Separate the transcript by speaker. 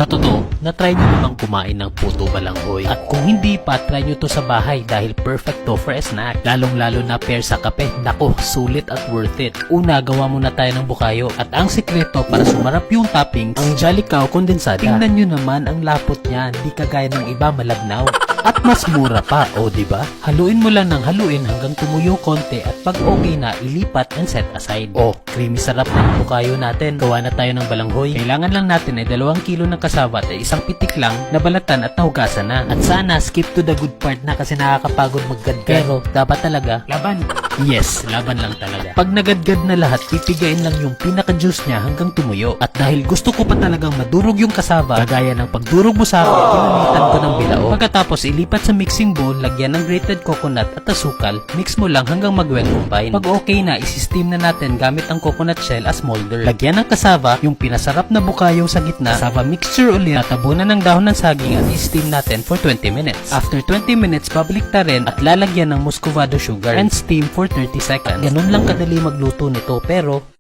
Speaker 1: Sa totoo, na-try nyo namang kumain ng puto balanghoy. At kung hindi pa, try nyo to sa bahay dahil perfect to for a snack. Lalong-lalo na pair sa kape. Nako, sulit at worth it. Una, gawa muna tayo ng bukayo. At ang sikreto para sumarap yung toppings, ang Jolly Cow kondensada. Tingnan nyo naman ang lapot niya, hindi kagaya ng iba malabnaw. At mas mura pa, o diba? Haluin mo lang ng haluin hanggang tumuyo konti at pag okay na, ilipat and set aside. Oh, creamy sarap ng bukayo natin. Gawa na tayo ng balanghoy. Kailangan lang natin ay 2 kilo ng kasaba at isang pitik lang na balatan at nahugasan na. At sana skip to the good part na kasi nakakapagod maggadgad. Pero dapat talaga, laban. Yes, laban lang talaga. Pag nagadgad na lahat, pipigain lang yung pinaka-juice niya hanggang tumuyo. At dahil gusto ko pa talagang madurog yung kasaba, kagaya ng pagdurog mo sa akin, kinamitan ko ng bilao. Pagkatapos ilipat sa mixing bowl, lagyan ng grated coconut at asukal, mix mo lang hanggang mag-well combine. Pag okay na, isi-steam na natin gamit ang coconut shell as molder. Lagyan ng kasaba, yung pinasarap na bukayo sa gitna, kasaba mixture ulit, tatabunan ng dahon ng saging at i-steam natin for 20 minutes. After 20 minutes, pabaliktarin at lalagyan ng muscovado sugar and steam for 30 seconds. Ganun lang kadali magluto nito pero